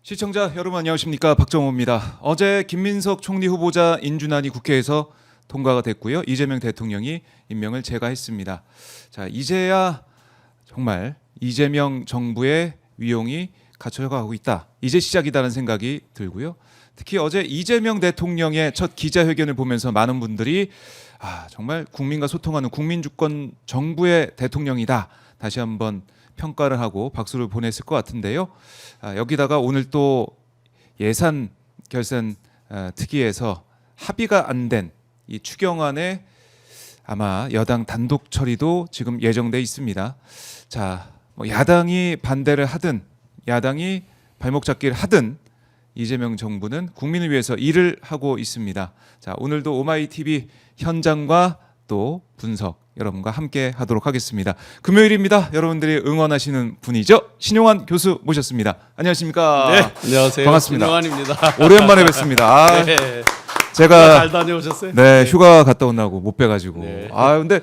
시청자 여러분 안녕하십니까, 박정호입니다. 어제 김민석 총리 후보자 인준안이 국회에서 통과가 됐고요. 이재명 대통령이 임명을 제거했습니다. 자, 이제야 정말 이재명 정부의 위용이 갖춰가고 있다. 이제 시작이다라는 생각이 들고요. 특히 어제 이재명 대통령의 첫 기자회견을 보면서 많은 분들이 정말 국민과 소통하는 국민주권 정부의 대통령이다. 다시 한번 평가를 하고 박수를 보냈을 것 같은데요. 여기다가 오늘 또 예산 결산 특위에서 합의가 안 된 이 추경안에 아마 여당 단독 처리도 지금 예정돼 있습니다. 자, 야당이 반대를 하든 야당이 발목 잡기를 하든 이재명 정부는 국민을 위해서 일을 하고 있습니다. 자, 오늘도 오마이TV 현장과 또 분석 여러분과 함께 하도록 하겠습니다. 금요일입니다. 여러분들이 응원하시는 분이죠. 신용환 교수 모셨습니다. 안녕하십니까? 네, 안녕하세요. 반갑습니다. 신용환입니다. 오랜만에 뵙습니다. 네. 제가 잘 다녀오셨어요? 네, 휴가 갔다 온다고 못 뵈가지고. 네. 근데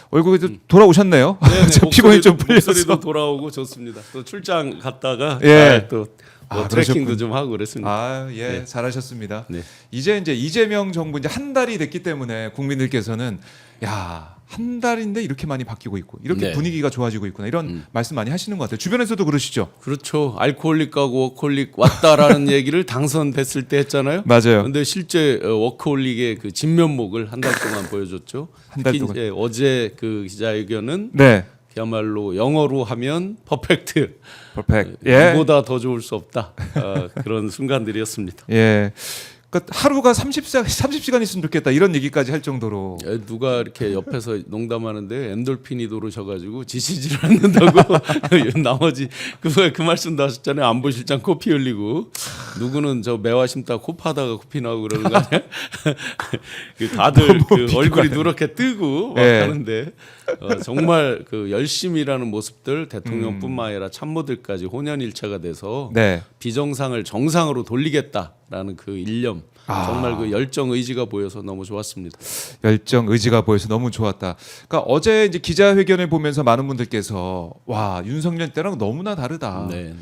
얼굴이 좀 돌아오셨네요. 네, 피곤이 좀 풀려서. 목소리도 돌아오고 좋습니다. 또 출장 갔다가 예. 또 그러셨군요. 트레킹도 좀 하고 그랬습니다. 네. 잘하셨습니다. 네. 이제 이재명 정부 이제 한 달이 됐기 때문에 국민들께서는 한 달인데 이렇게 많이 바뀌고 있고 이렇게 네. 분위기가 좋아지고 있구나 이런 말씀 많이 하시는 것 같아요. 주변에서도 그러시죠? 그렇죠. 알코올릭하고 워커홀릭 왔다라는 얘기를 당선됐을 때 했잖아요. 맞아요. 근데 실제 워커홀릭의 그 진면목을 한 달 동안 보여줬죠. 한달 특히 동안. 이제 어제 그 기자회견은 네, 그야말로 영어로 하면 퍼펙트. 퍼펙트. 예, 이보다 더 좋을 수 없다. 그런 순간들이었습니다. 예. 그러니까 하루가 30시간 있으면 좋겠다 이런 얘기까지 할 정도로. 누가 이렇게 옆에서 농담하는데 엔돌핀이 도르셔가지고 지치지를 않는다고 나머지 그 말씀도 하셨잖아요. 안보실장 코피 흘리고 누구는 저 매화 심다 코 파다가 코피 나고 그러는 거 아니야? 다들 그 얼굴이 누렇게 뜨고 막 예. 하는데 정말 그 열심히 일하는 모습들 대통령뿐만 아니라 참모들까지 혼연일체가 돼서 네. 비정상을 정상으로 돌리겠다라는 그 일념 정말 그 열정 의지가 보여서 너무 좋았습니다. 열정 의지가 보여서 너무 좋았다. 그러니까 어제 이제 기자회견을 보면서 많은 분들께서 윤석열 때랑 너무나 다르다. 네.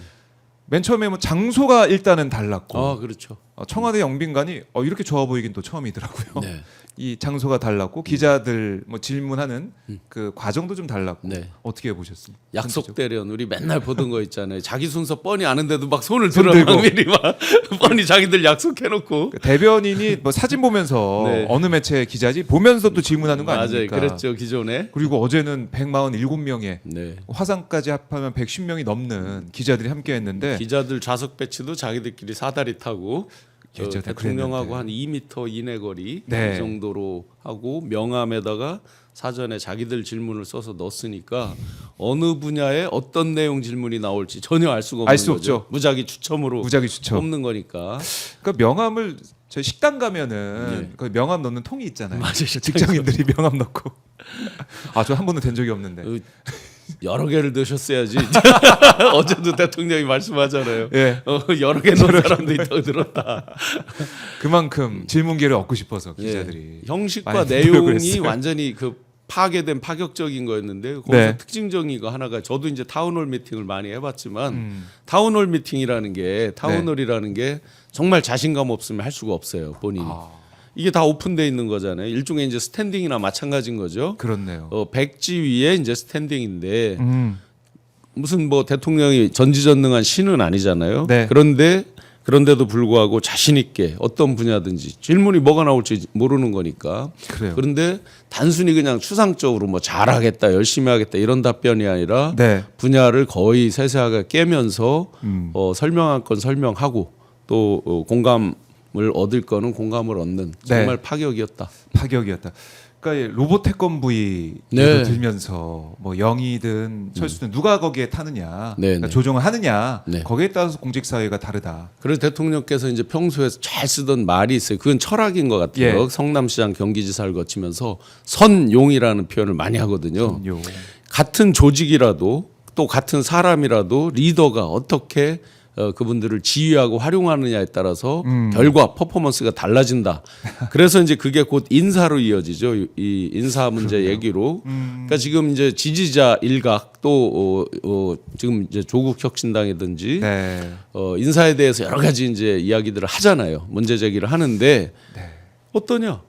맨 처음에 장소가 일단은 달랐고 그렇죠. 청와대 영빈관이 이렇게 좋아 보이긴 또 처음이더라고요. 네. 이 장소가 달랐고 기자들 질문하는 그 과정도 좀 달랐고 네. 어떻게 보셨습니까? 약속 대련 우리 맨날 보던 거 있잖아요. 자기 순서 뻔히 아는데도 막 손을 손 들어 들고. 막 미리 막 뻔히 자기들 약속해놓고. 그 대변인이 사진 보면서 네. 어느 매체 기자지 보면서 또 질문하는 거 맞아요. 아닙니까? 그랬죠 기존에. 그리고 어제는 147명의 네. 화상까지 합하면 110명이 넘는 기자들이 함께했는데 기자들 좌석 배치도 자기들끼리 사다리 타고 예전에 대통령하고 그랬는데. 한 2m 이내 거리 네. 이 정도로 하고 명함에다가 사전에 자기들 질문을 써서 넣었으니까 어느 분야에 어떤 내용 질문이 나올지 전혀 알 수가 없는 알 수 거죠. 없죠. 무작위 추첨으로 무작위 추첨. 뽑는 거니까. 그러니까 명함을 저희 식당 가면은 네. 그 명함 넣는 통이 있잖아요. 맞아요. 직장인들이 명함 넣고. 저 한 번도 된 적이 없는데. 여러 개를 넣으셨어야지. 어제도 대통령이 말씀하잖아요. 예. 여러 개 넣은 사람도 있다고 들었다. 그만큼 질문기를 얻고 싶어서 기자들이. 예. 형식과 많이 노력을 내용이 했어요. 완전히 그 파괴된 파격적인 거였는데 거기서 네. 특징적인 거 하나가 저도 이제 타운홀 미팅을 많이 해봤지만 타운홀 미팅이라는 게 타운홀이라는 게 정말 자신감 없으면 할 수가 없어요 본인이. 이게 다 오픈돼 있는 거잖아요. 일종의 이제 스탠딩이나 마찬가지인 거죠. 그렇네요. 백지 위에 이제 스탠딩인데 무슨 뭐 대통령이 전지전능한 신은 아니잖아요. 네. 그런데도 불구하고 자신 있게 어떤 분야든지 질문이 뭐가 나올지 모르는 거니까. 그래요. 그런데 단순히 그냥 추상적으로 뭐 잘하겠다, 열심히 하겠다 이런 답변이 아니라 네. 분야를 거의 세세하게 깨면서 설명할 건 설명하고 또 공감을 얻을 거는 공감을 얻는 정말 네. 파격이었다. 파격이었다. 그러니까 이 로봇 태권브이 네. 예를 들면서 뭐 영이든 철수든 누가 거기에 타느냐, 네, 그러니까 네. 조정을 하느냐, 네. 거기에 따라서 공직 사회가 다르다. 그래서 대통령께서 이제 평소에 잘 쓰던 말이 있어요. 그건 철학인 것 같아요. 예. 성남시장 경기지사를 거치면서 선용이라는 표현을 많이 하거든요. 요. 같은 조직이라도 또 같은 사람이라도 리더가 어떻게 그분들을 지휘하고 활용하느냐에 따라서 결과 퍼포먼스가 달라진다. 그래서 이제 그게 곧 인사로 이어지죠. 이 인사 문제 얘기로. 그러니까 지금 이제 지지자 일각 또 지금 이제 조국 혁신당이든지 네. 인사에 대해서 여러 가지 이제 이야기들을 하잖아요. 문제 제기를 하는데 어떠냐?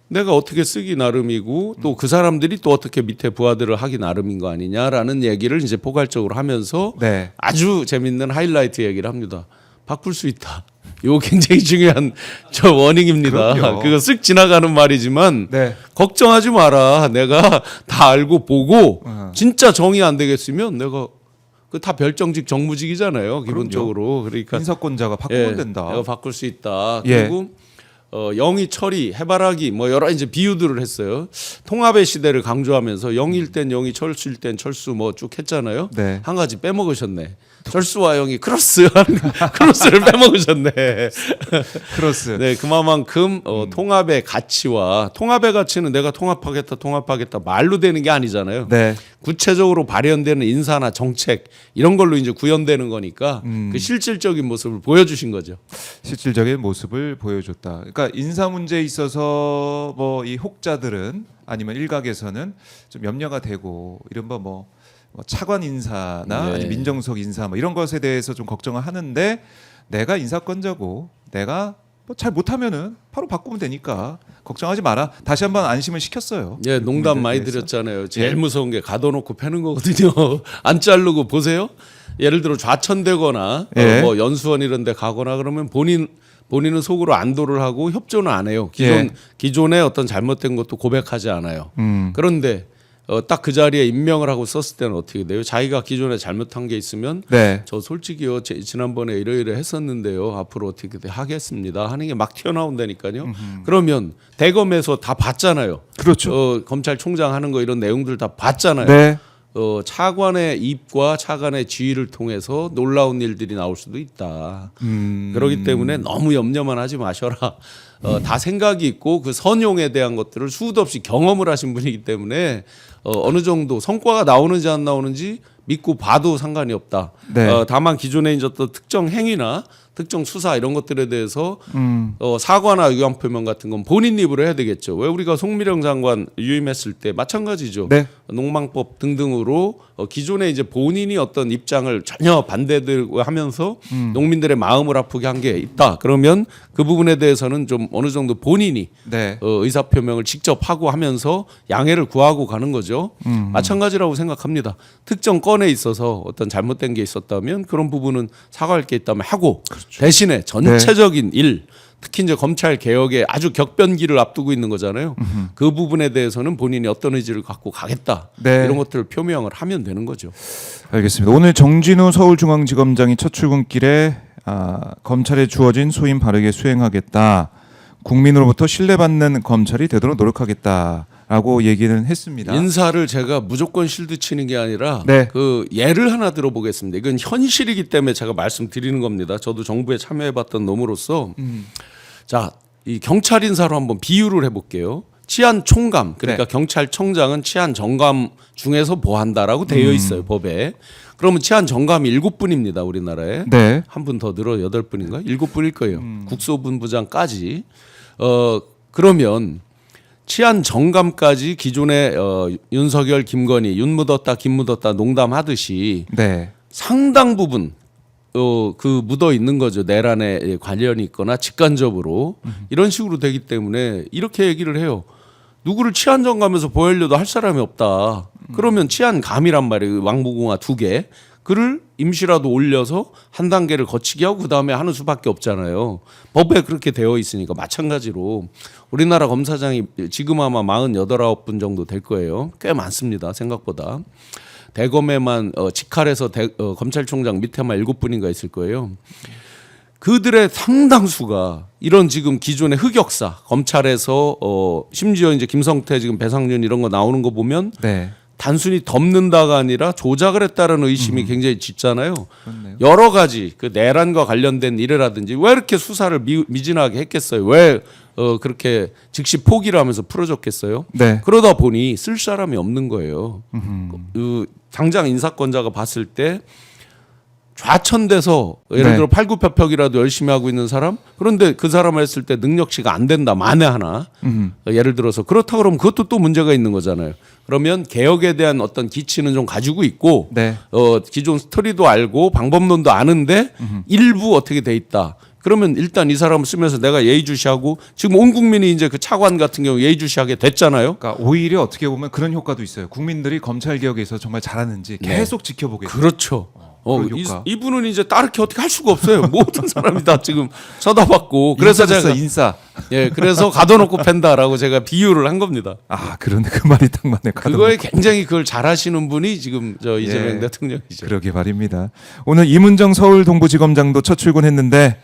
내가 어떻게 쓰기 나름이고 또 그 사람들이 또 어떻게 밑에 부하들을 하기 나름인 거 아니냐라는 얘기를 이제 포괄적으로 하면서 네. 아주 재밌는 하이라이트 얘기를 합니다. 바꿀 수 있다. 이거 굉장히 중요한 저 워닝입니다. 그럼요. 그거 쓱 지나가는 말이지만 네. 걱정하지 마라. 내가 다 알고 보고 진짜 정의 안 되겠으면 내가 그 다 별정직 정무직이잖아요. 기본적으로. 그러니까 인사권자가 바꾸면 된다. 내가 바꿀 수 있다. 예. 그리고 영의 처리, 해바라기 뭐 여러 이제 비유들을 했어요. 통합의 시대를 강조하면서 영일 땐 영이, 철수일 땐 철수 뭐 쭉 했잖아요. 네. 한 가지 빼먹으셨네. 철수와 영이 크로스 크로스를 빼먹으셨네. 크로스. 네, 그만큼 통합의 가치와 통합의 가치는 내가 통합하겠다 말로 되는 게 아니잖아요. 네. 구체적으로 발현되는 인사나 정책 이런 걸로 이제 구현되는 거니까 그 실질적인 모습을 보여주신 거죠. 실질적인 모습을 보여줬다. 그러니까 인사 문제에 있어서 뭐 이 혹자들은 아니면 일각에서는 좀 염려가 되고 이른바 뭐 차관 인사나 네. 아니면 민정수석 인사 뭐 이런 것에 대해서 좀 걱정을 하는데 내가 인사권자고 내가 뭐 잘 못하면은 바로 바꾸면 되니까 걱정하지 마라. 다시 한번 안심을 시켰어요. 예, 농담 많이 대해서. 드렸잖아요. 제일 무서운 게 가둬놓고 패는 거거든요. 안 자르고 보세요. 예를 들어 좌천되거나 예. 뭐 연수원 이런 데 가거나 그러면 본인은 속으로 안도를 하고 협조는 안 해요. 예. 기존의 어떤 잘못된 것도 고백하지 않아요. 그런데 딱 그 자리에 임명을 하고 썼을 때는 어떻게 돼요? 자기가 기존에 잘못한 게 있으면 네. 저 솔직히요 지난번에 이러이러 했었는데요 앞으로 어떻게 하겠습니다 하는 게 막 튀어나온다니까요. 그러면 대검에서 다 봤잖아요. 그렇죠. 검찰총장 하는 거 이런 내용들 다 봤잖아요. 네. 차관의 입과 차관의 지휘를 통해서 놀라운 일들이 나올 수도 있다. 그렇기 때문에 너무 염려만 하지 마셔라. 다 생각이 있고 그 선용에 대한 것들을 수도 없이 경험을 하신 분이기 때문에 어느 정도 성과가 나오는지 안 나오는지 믿고 봐도 상관이 없다. 네. 다만 기존에 이제 또 특정 행위나 특정 수사 이런 것들에 대해서 사과나 의견 표명 같은 건 본인 입으로 해야 되겠죠. 왜 우리가 송미령 장관 유임했을 때 마찬가지죠. 네. 농망법 등등으로 기존에 이제 본인이 어떤 입장을 전혀 반대되고 하면서 농민들의 마음을 아프게 한 게 있다. 그러면 그 부분에 대해서는 좀 어느 정도 본인이 네. 의사 표명을 직접 하고 하면서 양해를 구하고 가는 거죠. 마찬가지라고 생각합니다. 특정 건에 있어서 어떤 잘못된 게 있었다면 그런 부분은 사과할 게 있다면 하고 대신에 전체적인 일 특히 이제 검찰 개혁에 아주 격변기를 앞두고 있는 거잖아요. 그 부분에 대해서는 본인이 어떤 의지를 갖고 가겠다. 네. 이런 것들을 표명을 하면 되는 거죠. 알겠습니다. 오늘 정진우 서울중앙지검장이 첫 출근길에 검찰에 주어진 소임 바르게 수행하겠다. 국민으로부터 신뢰받는 검찰이 되도록 노력하겠다라고 얘기는 했습니다. 인사를 제가 무조건 실드 치는 게 아니라 네. 그 예를 하나 들어보겠습니다. 이건 현실이기 때문에 제가 말씀드리는 겁니다. 저도 정부에 참여해봤던 놈으로서 자, 이 경찰 인사로 한번 비유를 해볼게요. 치안 총감 그러니까 네. 경찰청장은 치안 정감 중에서 보한다라고 되어 있어요 법에. 그러면 치안 정감이 7분입니다 우리나라에. 네. 한 분 더 늘어 8분인가? 7분일 거예요. 국소본부장까지. 그러면 치안 정감까지 기존에 윤석열, 김건희, 윤 묻었다, 김 묻었다 농담하듯이 네. 상당 부분 그 묻어 있는 거죠. 내란에 관련이 있거나 직간접으로 이런 식으로 되기 때문에 이렇게 얘기를 해요. 누구를 치안정감에서 보호하려도 할 사람이 없다. 그러면 치안감이란 말이에요. 왕무궁화 2개. 그를 임시라도 올려서 한 단계를 거치게 하고 그다음에 하는 수밖에 없잖아요. 법에 그렇게 되어 있으니까 마찬가지로 우리나라 검사장이 지금 아마 48, 9분 정도 될 거예요. 꽤 많습니다. 생각보다. 대검에만 직할에서 검찰총장 밑에만 7분인가 있을 거예요. 그들의 상당수가 이런 지금 기존의 흑역사 검찰에서 심지어 이제 김성태 지금 배상윤 이런 거 나오는 거 보면 네. 단순히 덮는다가 아니라 조작을 했다는 의심이 굉장히 짙잖아요. 그렇네요. 여러 가지 그 내란과 관련된 일이라든지 왜 이렇게 수사를 미진하게 했겠어요? 왜 그렇게 즉시 포기를 하면서 풀어줬겠어요? 네. 그러다 보니 쓸 사람이 없는 거예요. 당장 인사권자가 봤을 때 좌천돼서 예를 네. 들어 팔굽혀펴기라도 열심히 하고 있는 사람 그런데 그 사람을 했을 때 능력치가 안 된다 만에 하나 예를 들어서 그렇다 그러면 그것도 또 문제가 있는 거잖아요. 그러면 개혁에 대한 어떤 기치는 좀 가지고 있고 네. 기존 스토리도 알고 방법론도 아는데 일부 어떻게 돼 있다. 그러면 일단 이 사람을 쓰면서 내가 예의주시하고 지금 온 국민이 이제 그 차관 같은 경우 예의주시하게 됐잖아요. 그러니까 오히려 어떻게 보면 그런 효과도 있어요. 국민들이 검찰 개혁에서 정말 잘하는지 계속 지켜보게 돼요. 그렇죠. 그런 효과. 이분은 이제 다르게 어떻게 할 수가 없어요. 모든 사람이 다 지금 쳐다봤고 그래서 인싸 제가 인싸. 예 그래서 가둬놓고 팬다라고 제가 비유를 한 겁니다. 아 그런데 그 말이 딱 맞네. 그거에 굉장히 그걸 잘하시는 분이 지금 저 이재명 예. 대통령이죠. 그러게 말입니다. 오늘 이문정 서울 동부지검장도 첫 출근했는데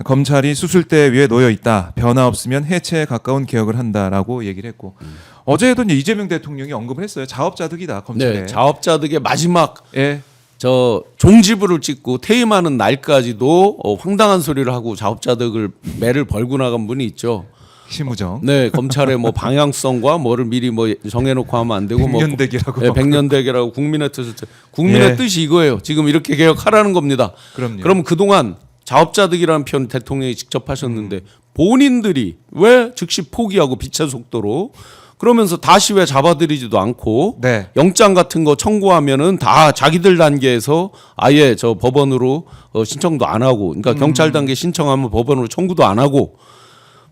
검찰이 수술대 위에 놓여 있다. 변화 없으면 해체에 가까운 개혁을 한다라고 얘기를 했고 어제도 이제 이재명 대통령이 언급을 했어요. 자업자득이다 검찰에. 네, 자업자득의 마지막 예. 저 종지부를 찍고 퇴임하는 날까지도 황당한 소리를 하고 자업자득을 매를 벌고 나간 분이 있죠. 심우정. 네, 검찰의 뭐 방향성과 뭐를 미리 뭐 정해놓고 하면 안 되고 백년대기라고. 네, 백년대계라고 국민의 뜻을 국민의 예. 뜻이 이거예요. 지금 이렇게 개혁하라는 겁니다. 그럼요. 그럼 그동안 자업자득이라는 표현 대통령이 직접 하셨는데 본인들이 왜 즉시 포기하고 빛의 속도로 그러면서 다시 왜 잡아들이지도 않고 네. 영장 같은 거 청구하면은 다 자기들 단계에서 아예 저 법원으로 신청도 안 하고 그러니까 경찰 단계 신청하면 법원으로 청구도 안 하고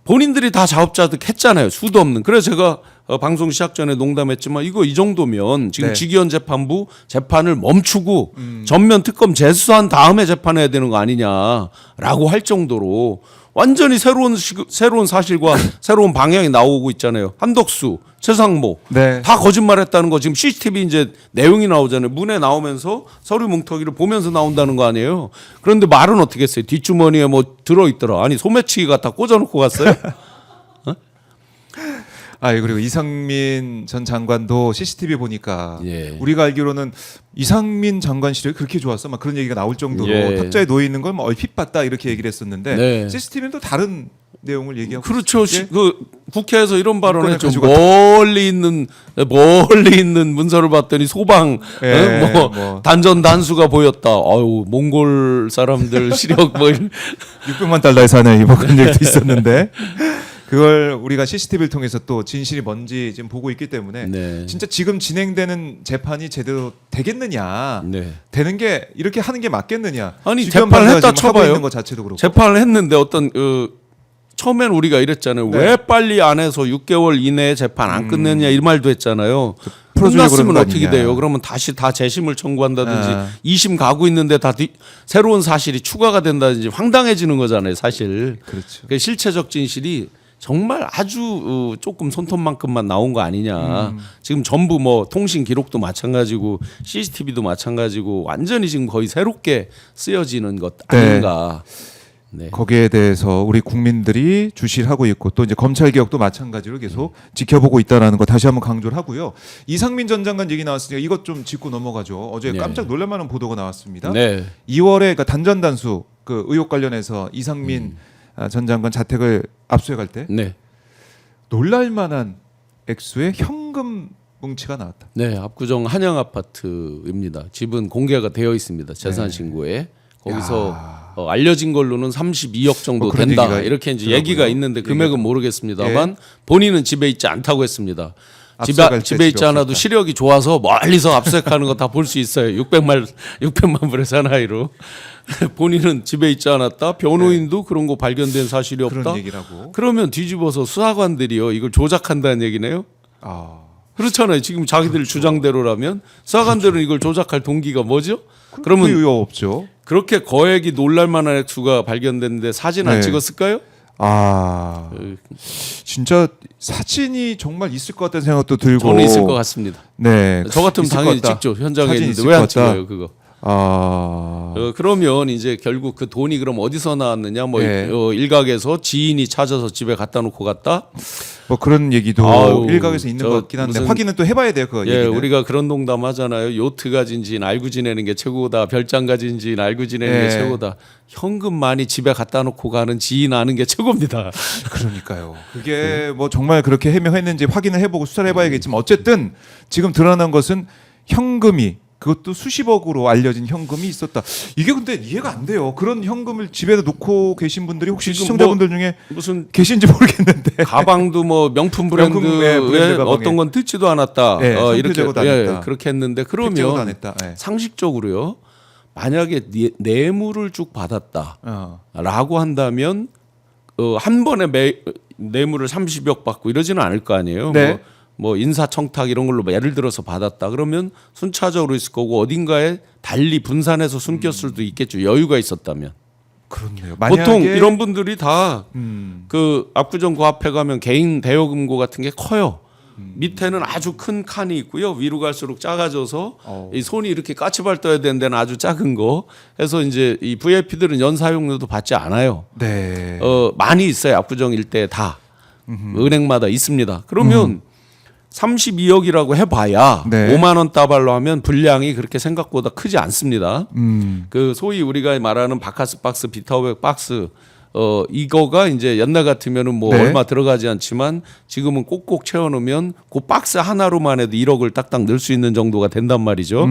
본인들이 다 자업자득 했잖아요. 수도 없는. 그래서 제가 방송 시작 전에 농담했지만 이거 이 정도면 지금 네. 직위원 재판부 재판을 멈추고 전면 특검 재수한 다음에 재판해야 되는 거 아니냐라고 할 정도로 완전히 새로운 사실과 새로운 방향이 나오고 있잖아요. 한덕수, 최상모 네. 다 거짓말했다는 거 지금 CCTV 이제 내용이 나오잖아요. 문에 나오면서 서류 뭉터기를 보면서 나온다는 거 아니에요. 그런데 말은 어떻게 했어요? 뒷주머니에 뭐 들어있더라. 아니 소매치기 갖다 꽂아놓고 갔어요? 아 그리고 이상민 전 장관도 CCTV 보니까 예. 우리가 알기로는 이상민 장관 시절이 그렇게 좋았어 막 그런 얘기가 나올 정도로 예. 탑자에 놓여 있는 걸 뭐 얼핏 봤다 이렇게 얘기를 했었는데 네. CCTV는 또 다른 내용을 얘기하고 그렇죠. 있어요. 그 국회에서 이런 발언을 인권을 했죠. 가지고 멀리 있는 문서를 봤더니 소방 예, 뭐 뭐. 단전 단수가 보였다. 아유 몽골 사람들 시력 뭐 이런 600만 달러의 사나이 뭐 그런 얘기도 있었는데 그걸 우리가 CCTV를 통해서 또 진실이 뭔지 지금 보고 있기 때문에 네. 진짜 지금 진행되는 재판이 제대로 되겠느냐 네. 되는 게 이렇게 하는 게 맞겠느냐 아니, 주변 재판을 판사가 했다 지금 하고 쳐봐요. 있는 것 자체도 그렇고 재판을 했는데 어떤 처음엔 우리가 이랬잖아요. 네. 왜 빨리 안 해서 6개월 이내에 재판 안 끝냈냐 이 말도 했잖아요. 풀어주려고 끝났으면 그러는 거 어떻게 아니냐. 돼요? 그러면 다시 다 재심을 청구한다든지 아. 2심 가고 있는데 다 새로운 사실이 추가가 된다든지 황당해지는 거잖아요. 사실. 그렇죠. 그 실체적 진실이 정말 아주 조금 손톱만큼만 나온 거 아니냐. 지금 전부 뭐 통신 기록도 마찬가지고 CCTV도 마찬가지고 완전히 지금 거의 새롭게 쓰여지는 것 아닌가. 네. 거기에 대해서 우리 국민들이 주시를 하고 있고 또 이제 검찰 개혁도 마찬가지로 계속 지켜보고 있다라는 거 다시 한번 강조를 하고요. 이상민 전 장관 얘기 나왔으니까 이것 좀 짚고 넘어가죠. 어제 네. 깜짝 놀랄만한 보도가 나왔습니다. 네. 2월에 그러니까 단전 단수 그 의혹 관련해서 이상민 전 장관 자택을 압수해 갈 때 네. 놀랄만한 액수의 현금 뭉치가 나왔다. 네, 압구정 한양 아파트입니다. 집은 공개가 되어 있습니다. 재산 네. 신고에 거기서 알려진 걸로는 32억 정도 그런 된다. 얘기가 이렇게 이제 있더라고요. 얘기가 있는데 금액은 얘기가. 모르겠습니다만 본인은 집에 있지 않다고 했습니다. 압수할 때 집에 있지 집에 않아도 없었다. 시력이 좋아서 멀리서 압수하는 거 다 볼 수 있어요. 600만 불의 사나이로 본인은 집에 있지 않았다. 변호인도 그런 거 발견된 사실이 없다. 그런 얘기라고. 그러면 뒤집어서 수사관들이요 이걸 조작한다는 얘기네요. 아, 그렇잖아요. 지금 자기들 주장대로라면 수사관들은 이걸 조작할 동기가 뭐죠? 그 그러면 의혹 없죠. 그렇게 거액이 놀랄만한 액수가 발견됐는데 사진 안 네. 찍었을까요? 아, 진짜 사진이 정말 있을 것 같다는 생각도 들고. 저는 있을 것 같습니다. 네, 저 같으면 있을 당연히 것 같다. 찍죠. 현장에 사진 있는데 있을 왜 안 것 같다. 찍어요 그거? 아, 그러면 이제 결국 그 돈이 그럼 어디서 나왔느냐? 뭐 네. 일각에서 지인이 찾아서 집에 갖다 놓고 갔다. 뭐 그런 얘기도 아유, 일각에서 있는 것 같긴 한데 무슨- 확인은 또 해봐야 돼요. 그 예, 얘기는. 우리가 그런 농담 하잖아요. 요트 가진 지인 알고 지내는 게 최고다. 별장 가진 지인 알고 지내는 게 예. 최고다. 현금 많이 집에 갖다 놓고 가는 지인 아는 게 최고입니다. 그러니까요. 그게 뭐 정말 그렇게 해명했는지 확인을 해보고 수사를 해봐야겠지만 어쨌든 지금 드러난 것은 현금이 그것도 수십억으로 알려진 현금이 있었다. 이게 근데 이해가 안 돼요. 그런 현금을 집에다 놓고 계신 분들이 혹시 지금 시청자분들 중에 무슨 계신지 모르겠는데 가방도 뭐 명품 명품, 예, 브랜드에 브랜드 가방에. 어떤 건 뜯지도 않았다. 예, 손 이렇게 제거도 안 했다. 그렇게 했는데 택제도 안 그러면 했다. 예. 상식적으로요. 만약에 뇌물을 쭉 받았다라고 한다면 한 번에 뇌물을 30억 받고 이러지는 않을 거 아니에요. 네. 뭐 인사청탁 이런 걸로 예를 들어서 받았다 그러면 순차적으로 있을 거고 어딘가에 달리 분산해서 숨겼을 수도 있겠죠. 여유가 있었다면. 그렇네요. 보통 이런 분들이 다 음. 그 압구정 그 앞에 가면 개인 대여금고 같은 게 커요. 밑에는 아주 큰 칸이 있고요. 위로 갈수록 작아져서 이 손이 이렇게 까치발 떠야 되는 데는 아주 작은 거 해서 이제 이 VIP들은 연사용료도 받지 않아요. 네. 많이 있어요. 압구정 일대에 다. 은행마다 있습니다. 그러면 32억이라고 해봐야 네. 5만 원 따발로 하면 분량이 그렇게 생각보다 크지 않습니다. 음. 그 소위 우리가 말하는 바카스 박스, 비타오백 박스 이거가 이제 옛날 같으면은 뭐 네. 얼마 들어가지 않지만 지금은 꼭꼭 채워놓으면 그 박스 하나로만 해도 1억을 딱딱 넣을 수 있는 정도가 된단 말이죠.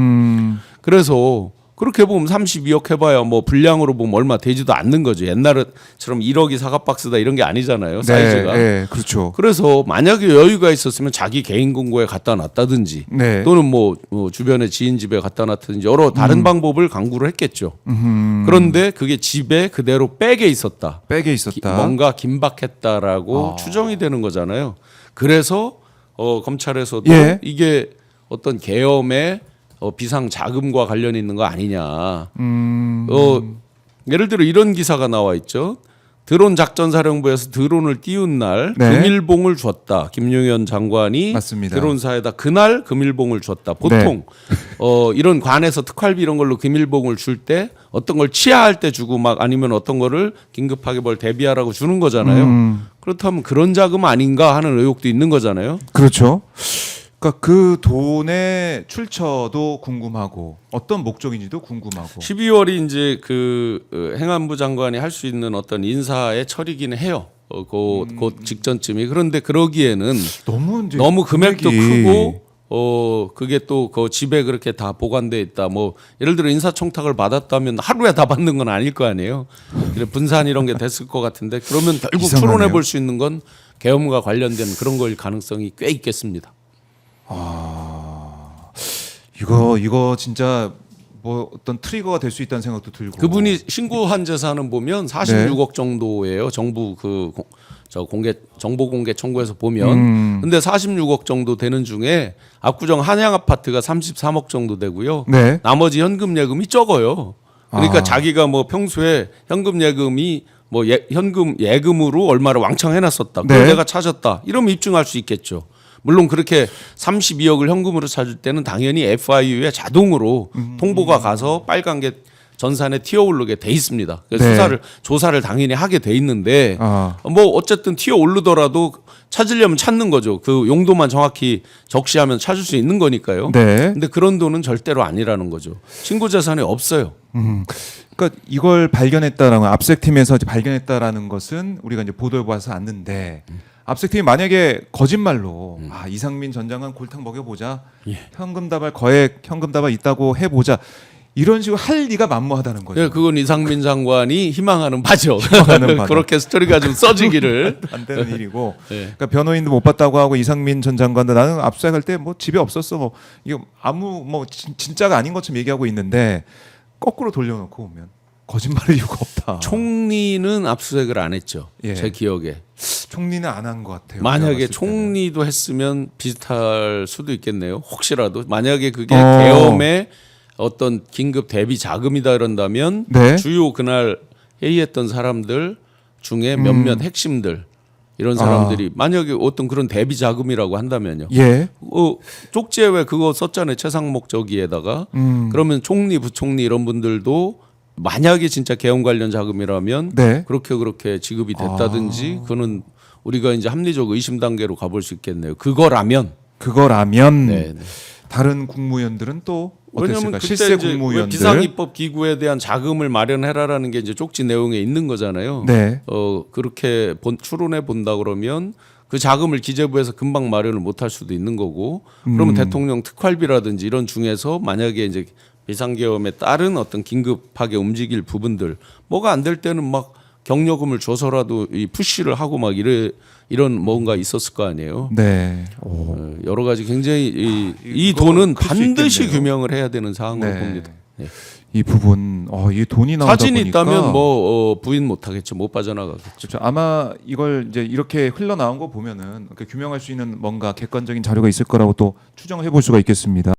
그래서 그렇게 보면 32억 해봐야 뭐 분량으로 보면 얼마 되지도 않는 거죠. 옛날처럼 1억이 사과박스다 이런 게 아니잖아요. 사이즈가. 네, 그렇죠. 그래서 만약에 여유가 있었으면 자기 개인 금고에 갖다 놨다든지 네. 또는 뭐 주변에 지인 집에 갖다 놨다든지 여러 다른 방법을 강구를 했겠죠. 그런데 그게 집에 그대로 백에 있었다. 백에 있었다. 뭔가 긴박했다라고 추정이 되는 거잖아요. 그래서 검찰에서도 예. 이게 어떤 계엄의 비상 자금과 관련이 있는 거 아니냐. 예를 들어 이런 기사가 나와 있죠. 드론 작전사령부에서 드론을 띄운 날 네. 금일봉을 줬다. 김용현 장관이 맞습니다. 드론사에다 그날 금일봉을 줬다. 보통 이런 관에서 특활비 이런 걸로 금일봉을 줄 때 어떤 걸 치아할 때 주고 막 아니면 어떤 거를 긴급하게 뭘 대비하라고 주는 거잖아요. 그렇다면 그런 자금 아닌가 하는 의혹도 있는 거잖아요. 그렇죠. 그러니까 그 돈의 출처도 궁금하고 어떤 목적인지도 궁금하고. 12월이 이제 그 행안부 장관이 할 수 있는 어떤 인사의 처리기는 해요. 그 직전쯤이. 그런데 그러기에는 너무 금액도 금액이- 크고 그게 또 그 집에 그렇게 다 보관돼 있다. 뭐 예를 들어 인사청탁을 받았다면 하루에 다 받는 건 아닐 거 아니에요. 그래 분산 이런 게 됐을 것 같은데 그러면 결국 이상하네요. 추론해 볼 수 있는 건 계엄과 관련된 그런 걸 가능성이 꽤 있겠습니다. 이거 진짜 뭐 어떤 트리거가 될 수 있다는 생각도 들고. 그분이 신고한 재산은 보면 46억 정도예요. 정부 정보 공개 청구에서 보면. 근데 46억 정도 되는 중에 압구정 한양 아파트가 33억 정도 되고요. 네. 나머지 현금 예금이 적어요. 그러니까 자기가 뭐 평소에 현금 예금이 뭐 현금 예금으로 얼마를 왕창 해놨었다. 그걸 네. 내가 찾았다. 이러면 입증할 수 있겠죠. 물론 그렇게 32억을 현금으로 찾을 때는 당연히 FIU에 자동으로 통보가 가서 빨간 게 전산에 튀어오르게 돼 있습니다. 그래서 네. 조사를 당연히 하게 돼 있는데 아. 뭐 어쨌든 튀어오르더라도 찾으려면 찾는 거죠. 그 용도만 정확히 적시하면 찾을 수 있는 거니까요. 네. 근데 그런 돈은 절대로 아니라는 거죠. 신고 재산에 없어요. 그러니까 이걸 발견했다라는 압색팀에서 이제 발견했다라는 것은 우리가 이제 보도를 봐서 아는데 압색팀이 만약에 거짓말로 이상민 전 장관 골탕 먹여보자, 현금 다발 거액 현금 다발 있다고 해보자 이런 식으로 할 리가 만무하다는 거죠. 네, 그건 이상민 장관이 희망하는 바죠. 희망하는 바다. 그렇게 스토리가 좀 써지기를. 안 되는 일이고, 네. 그러니까 변호인도 못 봤다고 하고 이상민 전 장관도 나는 압수수색할 때 뭐 집에 없었어, 뭐 이거 아무 뭐 진짜가 아닌 것처럼 얘기하고 있는데 거꾸로 돌려놓고 보면 거짓말할 이유가 없다. 총리는 압수수색을 안 했죠. 예. 제 기억에. 총리는 안 한 것 같아요. 제가 만약에 봤을 때는. 총리도 했으면 비슷할 수도 있겠네요. 혹시라도 만약에 그게 어. 계엄의 어떤 긴급 대비 자금이다 그런다면 네. 주요 그날 회의했던 사람들 중에 몇몇 핵심들 이런 사람들이 만약에 어떤 그런 대비 자금이라고 한다면요. 예. 쪽지에 왜 그거 썼잖아요. 최상목 저기에다가 그러면 총리, 부총리 이런 분들도 만약에 진짜 계엄 관련 자금이라면 네. 그렇게 지급이 됐다든지 그거는 우리가 이제 합리적 의심 단계로 가볼 수 있겠네요. 그거라면 그거라면 네. 다른 국무위원들은 또 왜냐하면 어땠을까? 그때 실세 이제 국무위원들. 비상입법 기구에 대한 자금을 마련해라라는 게 이제 쪽지 내용에 있는 거잖아요. 네. 그렇게 추론해 본다 그러면 그 자금을 기재부에서 금방 마련을 못할 수도 있는 거고 그러면 대통령 특활비라든지 이런 중에서 만약에 이제 비상계엄에 따른 어떤 긴급하게 움직일 부분들 뭐가 안 될 때는 막 경력금을 줘서라도 이 푸시를 하고 막 이런 뭔가 있었을 거 아니에요. 네. 여러 가지 굉장히 이 이거 돈은 클수 반드시 있겠네요. 규명을 해야 되는 사항으로 네. 봅니다. 네. 이 부분 이 돈이 나오다 사진이 보니까 있다면 뭐 부인 못하겠죠. 못 빠져나가겠죠. 그렇죠. 아마 이걸 이제 이렇게 흘러나온 거 보면은 규명할 수 있는 뭔가 객관적인 자료가 있을 거라고 또 추정을 해볼 수가 있겠습니다.